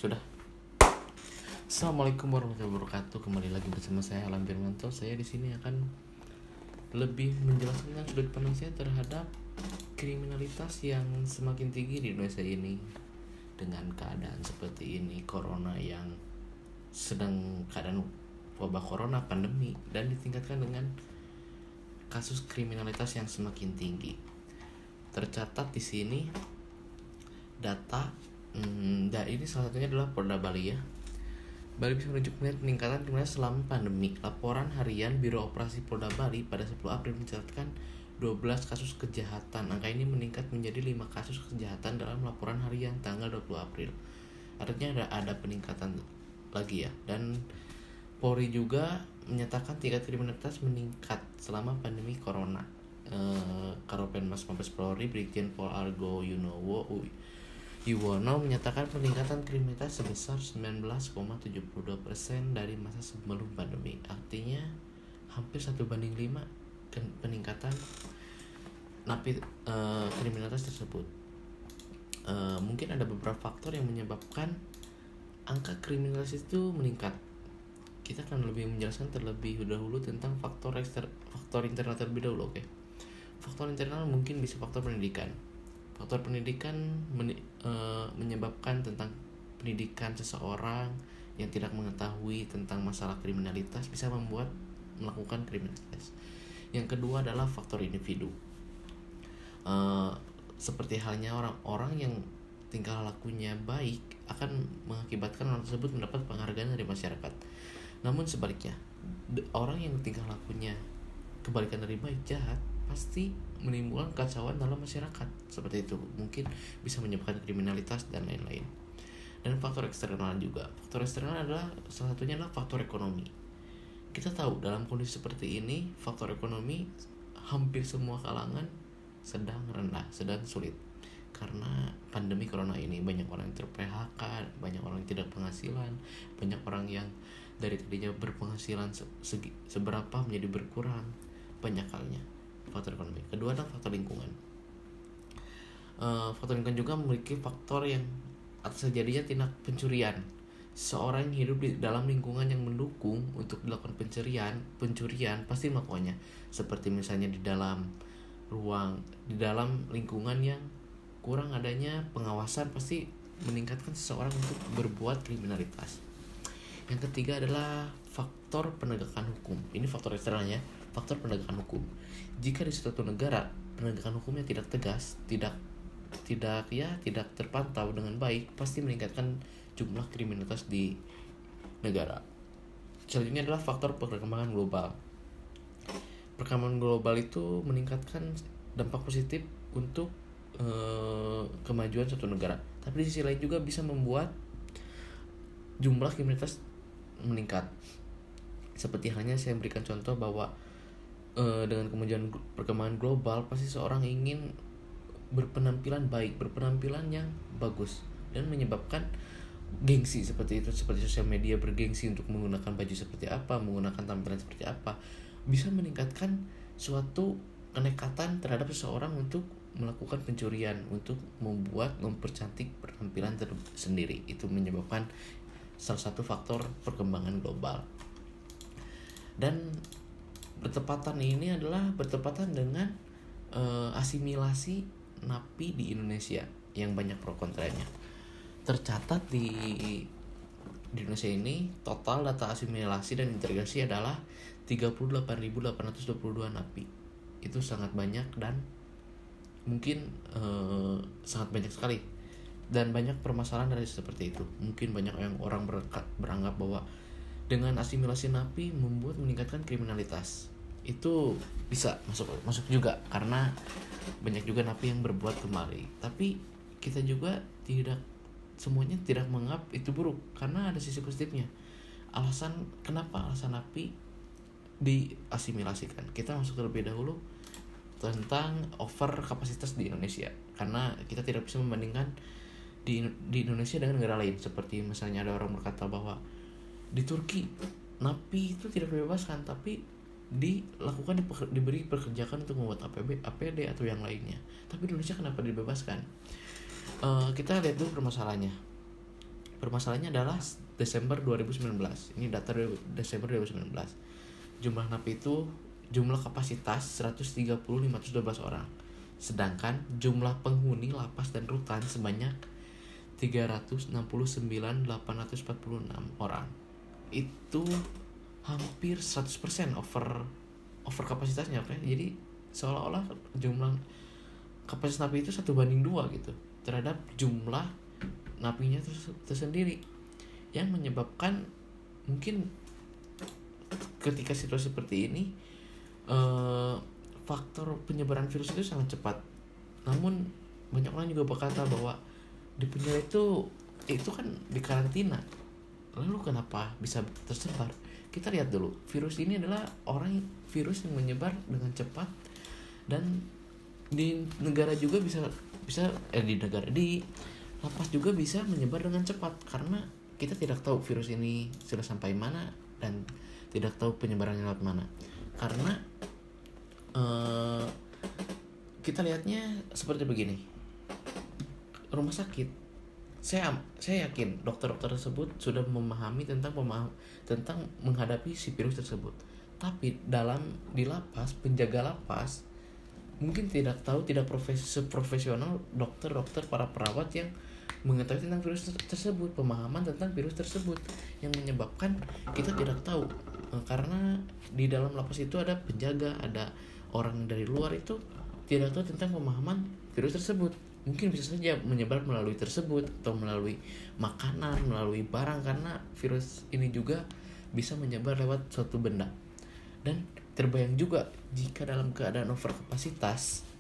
Sudah. Assalamualaikum warahmatullahi wabarakatuh. Kembali lagi bersama saya Alam Firmanto. Saya di sini akan lebih menjelaskan tentang sudut pandang saya terhadap kriminalitas yang semakin tinggi di Indonesia ini. Dengan keadaan seperti ini, corona yang sedang keadaan wabah corona, pandemi, dan ditingkatkan dengan kasus kriminalitas yang semakin tinggi. Tercatat di sini data ini salah satunya adalah Polda Bali ya. Bali bisa menunjukkan peningkatan kriminalitas selama pandemi. Laporan harian Biro Operasi Polda Bali pada 10 April mencatatkan 12 kasus kejahatan. Angka ini meningkat menjadi 5 kasus kejahatan dalam laporan harian tanggal 20 April. Artinya ada peningkatan lagi ya. Dan Polri juga menyatakan tingkat kriminalitas meningkat selama pandemi corona. Karopenmas Mabes Polri Brigjen Pol Argo Yuwono menyatakan peningkatan kriminalitas sebesar 19,72% dari masa sebelum pandemi. Artinya hampir 1:5 peningkatan napi kriminalitas tersebut. Mungkin ada beberapa faktor yang menyebabkan angka kriminalitas itu meningkat. Kita akan lebih menjelaskan terlebih dahulu tentang faktor internal terlebih dahulu, oke? Faktor internal mungkin bisa faktor pendidikan. Faktor pendidikan menyebabkan tentang pendidikan seseorang yang tidak mengetahui tentang masalah kriminalitas bisa membuat melakukan kriminalitas. Yang kedua adalah faktor individu. Seperti halnya orang-orang yang tingkah lakunya baik akan mengakibatkan orang tersebut mendapat penghargaan dari masyarakat. Namun sebaliknya, orang yang tingkah lakunya kebalikan dari baik, jahat, pasti menimbulkan kekacauan dalam masyarakat. Seperti itu, mungkin bisa menyebabkan kriminalitas dan lain-lain. Dan faktor eksternal juga. Faktor eksternal adalah salah satunya adalah faktor ekonomi. Kita tahu dalam kondisi seperti ini, faktor ekonomi hampir semua kalangan sedang rendah, sedang sulit. Karena pandemi corona ini banyak orang yang ter-PHK, banyak orang yang tidak penghasilan, banyak orang yang dari tadinya berpenghasilan seberapa menjadi berkurang, banyak halnya. Faktor ekonomi. Kedua adalah faktor lingkungan. Faktor lingkungan juga memiliki faktor yang atas terjadinya tindak pencurian. Seorang yang hidup di dalam lingkungan yang mendukung untuk dilakukan pencurian pasti melakukannya. Seperti misalnya di dalam lingkungan yang kurang adanya pengawasan pasti meningkatkan seseorang untuk berbuat kriminalitas. Yang ketiga adalah faktor penegakan hukum. Ini faktor eksternalnya, faktor penegakan hukum. Jika di suatu negara penegakan hukumnya tidak tegas, tidak terpantau dengan baik, pasti meningkatkan jumlah kriminalitas di negara. Selanjutnya adalah faktor perkembangan global. Perkembangan global itu meningkatkan dampak positif untuk kemajuan suatu negara. Tapi di sisi lain juga bisa membuat jumlah kriminalitas meningkat. Seperti halnya saya berikan contoh bahwa dengan kemajuan perkembangan global pasti seorang ingin berpenampilan baik, berpenampilan yang bagus, dan menyebabkan gengsi seperti itu. Seperti sosial media bergengsi untuk menggunakan baju seperti apa, menggunakan tampilan seperti apa, bisa meningkatkan suatu kenekatan terhadap seseorang untuk melakukan pencurian, untuk mempercantik penampilan sendiri. Itu menyebabkan salah satu faktor perkembangan global. Dan bertepatan dengan asimilasi napi di Indonesia yang banyak pro kontranya. Tercatat di Indonesia ini total data asimilasi dan integrasi adalah 38.822 napi. Itu sangat banyak dan mungkin sangat banyak sekali, dan banyak permasalahan dari seperti itu. Mungkin banyak yang orang beranggap bahwa dengan asimilasi napi membuat meningkatkan kriminalitas. Itu bisa masuk juga karena banyak juga napi yang berbuat kembali. Tapi kita juga semuanya tidak menganggap itu buruk, karena ada sisi positifnya. Kenapa alasan napi diasimilasikan? Kita masuk terlebih dahulu tentang over kapasitas di Indonesia, karena kita tidak bisa membandingkan di Indonesia dengan negara lain. Seperti misalnya ada orang berkata bahwa di Turki napi itu tidak dibebaskan, tapi diberi pekerjaan untuk membuat APD atau yang lainnya. Tapi di Indonesia kenapa dibebaskan? Kita lihat dulu permasalahannya. permasalahannya adalah Desember 2019. Ini data dari Desember 2019. Jumlah napi itu jumlah kapasitas 130.512 orang. Sedangkan jumlah penghuni lapas dan rutan sebanyak 369.846 orang. Itu hampir 100% over kapasitasnya, oke. Jadi seolah-olah jumlah kapasitas napi itu 1:2 gitu terhadap jumlah napinya tersendiri, yang menyebabkan mungkin ketika situasi seperti ini faktor penyebaran virus itu sangat cepat. Namun banyak orang juga berkata bahwa di penjara itu kan di karantina, lalu kenapa bisa tersebar? Kita lihat dulu, virus ini adalah virus yang menyebar dengan cepat, dan di negara juga bisa di lapas juga bisa menyebar dengan cepat, karena kita tidak tahu virus ini sudah sampai mana dan tidak tahu penyebarannya lewat mana. Karena kita lihatnya seperti begini, rumah sakit, saya yakin dokter-dokter tersebut sudah memahami tentang menghadapi si virus tersebut. Tapi di lapas, penjaga lapas mungkin tidak seprofesional dokter-dokter, para perawat yang mengetahui tentang virus tersebut, pemahaman tentang virus tersebut, yang menyebabkan kita tidak tahu. Karena di dalam lapas itu ada penjaga, ada orang dari luar itu tidak tahu tentang pemahaman virus tersebut. Mungkin bisa saja menyebar melalui tersebut, atau melalui makanan, melalui barang, karena virus ini juga bisa menyebar lewat suatu benda. Dan terbayang juga jika dalam keadaan overkapasitas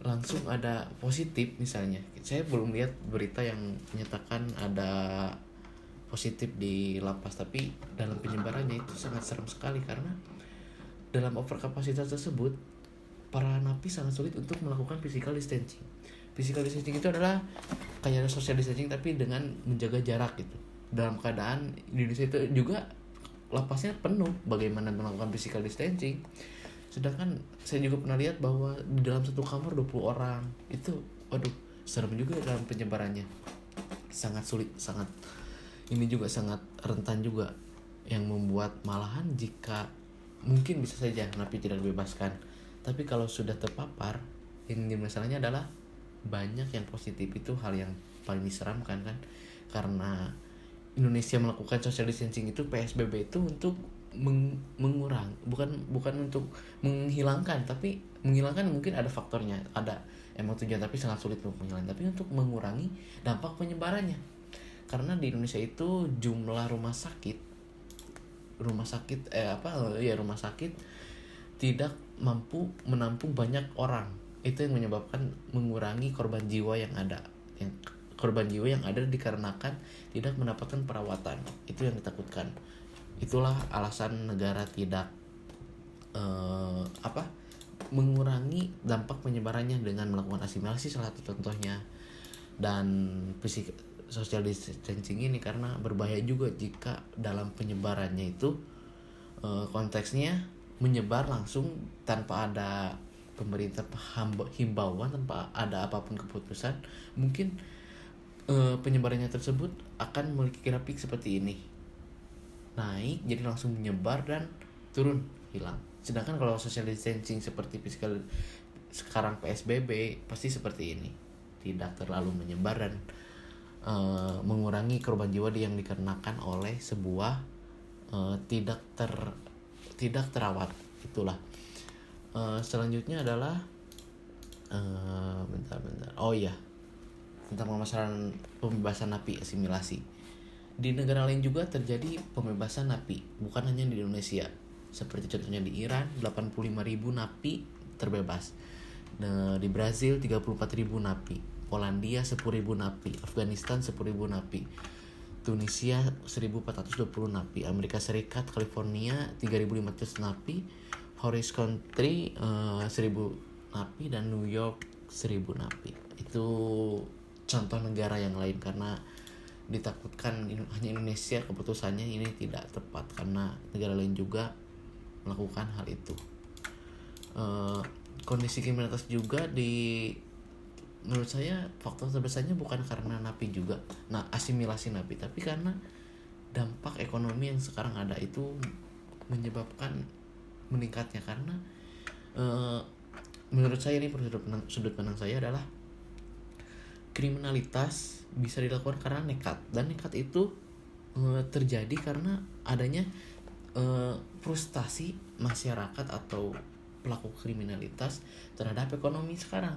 langsung ada positif misalnya. Saya belum lihat berita yang menyatakan ada positif di lapas, tapi dalam penyebarannya itu sangat serem sekali, karena dalam overkapasitas tersebut para napi sangat sulit untuk melakukan physical distancing. Physical distancing itu adalah kayak social distancing tapi dengan menjaga jarak gitu. Dalam keadaan di Indonesia itu juga lapasnya penuh, bagaimana melakukan physical distancing? Sedangkan saya juga pernah lihat bahwa di dalam satu kamar 20 orang. Itu waduh, serem juga dalam penyebarannya. Sangat sulit, ini juga sangat rentan juga, yang membuat malahan jika mungkin bisa saja napi tidak dibebaskan. Tapi kalau sudah terpapar, ini masalahnya adalah banyak yang positif. Itu hal yang paling diseramkan kan, karena Indonesia melakukan social distancing itu, PSBB itu untuk bukan untuk menghilangkan, tapi menghilangkan mungkin ada faktornya, ada emang tujuan, tapi sangat sulit untuk menghilangkan, tapi untuk mengurangi dampak penyebarannya. Karena di Indonesia itu jumlah rumah sakit tidak mampu menampung banyak orang. Itu yang menyebabkan mengurangi korban jiwa yang ada dikarenakan tidak mendapatkan perawatan. Itu yang ditakutkan. Itulah alasan negara tidak mengurangi dampak penyebarannya dengan melakukan asimilasi, salah satu contohnya, dan social distancing ini, karena berbahaya juga jika dalam penyebarannya itu konteksnya menyebar langsung tanpa ada pemerintah himbauan, tanpa ada apapun keputusan. Mungkin penyebarannya tersebut akan memiliki grafik seperti ini, naik jadi langsung menyebar dan turun, hilang. Sedangkan kalau social distancing seperti physical sekarang PSBB pasti seperti ini, tidak terlalu menyebar dan mengurangi korban jiwa yang dikarenakan oleh sebuah tidak terawat. Itulah. Selanjutnya adalah tentang permasalahan pembebasan napi asimilasi. Di negara lain juga terjadi pembebasan napi, bukan hanya di Indonesia. Seperti contohnya di Iran, 85.000 napi terbebas. Di Brazil 34.000 napi, Polandia 10.000 napi, Afghanistan 10.000 napi, Tunisia 1.420 napi, Amerika Serikat California 3.500 napi, Horace Country 1.000 napi, dan New York 1.000 napi. Itu contoh negara yang lain, karena ditakutkan hanya Indonesia keputusannya ini tidak tepat, karena negara lain juga melakukan hal itu. Kondisi kriminalitas juga di menurut saya faktor terbesarnya bukan karena napi juga, nah asimilasi napi, tapi karena dampak ekonomi yang sekarang ada itu menyebabkan meningkatnya. Karena eh, menurut saya ini sudut pandang saya adalah kriminalitas bisa dilakukan karena nekat, dan nekat itu terjadi karena adanya frustasi masyarakat atau pelaku kriminalitas terhadap ekonomi sekarang.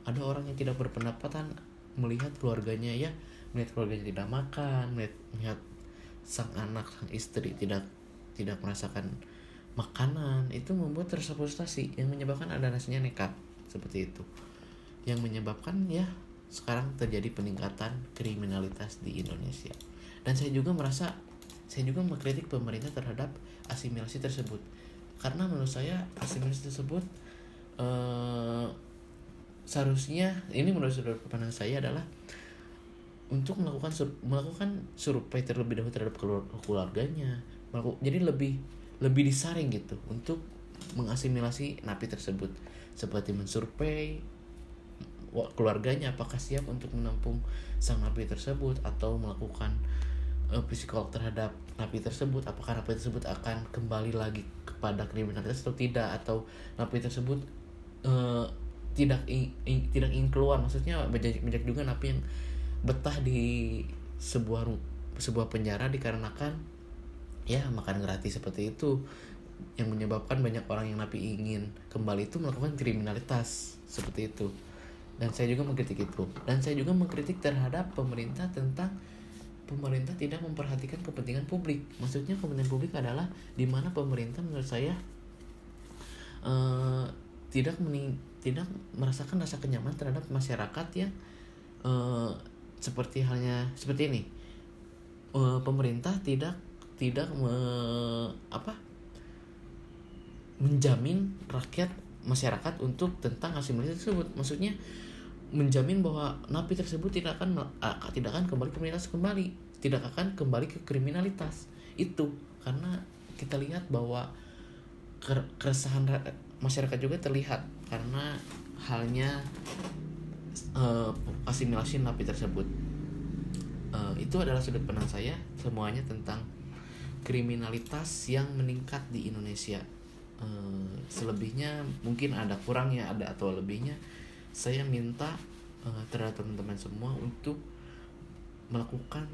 Ada orang yang tidak berpendapatan melihat keluarganya melihat keluarganya tidak makan, melihat sang anak, sang istri tidak merasakan makanan, itu membuat terasa frustasi yang menyebabkan ada rasanya nekat seperti itu, yang menyebabkan sekarang terjadi peningkatan kriminalitas di Indonesia. Dan saya juga mengkritik pemerintah terhadap asimilasi tersebut, karena menurut saya asimilasi tersebut seharusnya, ini menurut sudut pandang saya, adalah untuk melakukan survei terlebih dahulu terhadap keluarganya, jadi lebih disaring gitu untuk mengasimilasi napi tersebut, seperti mensurvei keluarganya apakah siap untuk menampung sang napi tersebut, atau melakukan psikolog terhadap napi tersebut, apakah napi tersebut akan kembali lagi kepada kriminalitas atau tidak, atau napi tersebut tidak ingin keluar. Maksudnya banyak juga napi yang betah di sebuah penjara dikarenakan makan gratis seperti itu, yang menyebabkan banyak orang yang napi ingin kembali itu melakukan kriminalitas seperti itu. Dan saya juga mengkritik itu, dan saya juga mengkritik terhadap pemerintah tentang pemerintah tidak memperhatikan kepentingan publik. Maksudnya kepentingan publik adalah di mana pemerintah menurut saya tidak merasakan rasa kenyamanan terhadap masyarakat yang seperti ini. Pemerintah tidak menjamin rakyat masyarakat untuk tentang asimilasi tersebut. Maksudnya menjamin bahwa napi tersebut tidak akan kembali tidak akan kembali ke kriminalitas itu, karena kita lihat bahwa keresahan masyarakat juga terlihat karena halnya asimilasi napi tersebut. Itu adalah sudut pandang saya semuanya tentang kriminalitas yang meningkat di Indonesia. Selebihnya mungkin ada kurangnya, ada atau lebihnya. Saya minta terhadap teman-teman semua untuk memberikan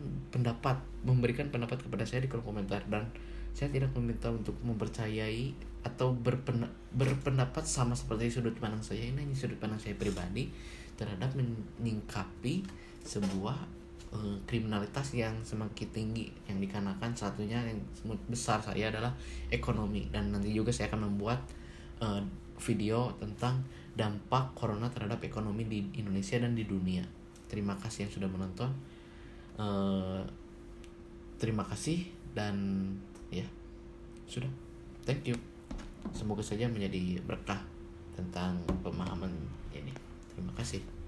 pendapat kepada saya di kolom komentar, dan saya tidak meminta untuk mempercayai atau berpendapat sama seperti sudut pandang saya. Ini hanya sudut pandang saya pribadi terhadap menyingkapi sebuah kriminalitas yang semakin tinggi yang dikarenakan satunya yang besar saya adalah ekonomi. Dan nanti juga saya akan membuat video tentang dampak corona terhadap ekonomi di Indonesia dan di dunia. Terima kasih yang sudah menonton. Terima kasih dan sudah. Thank you. Semoga saja menjadi berkah tentang pemahaman ini. Terima kasih.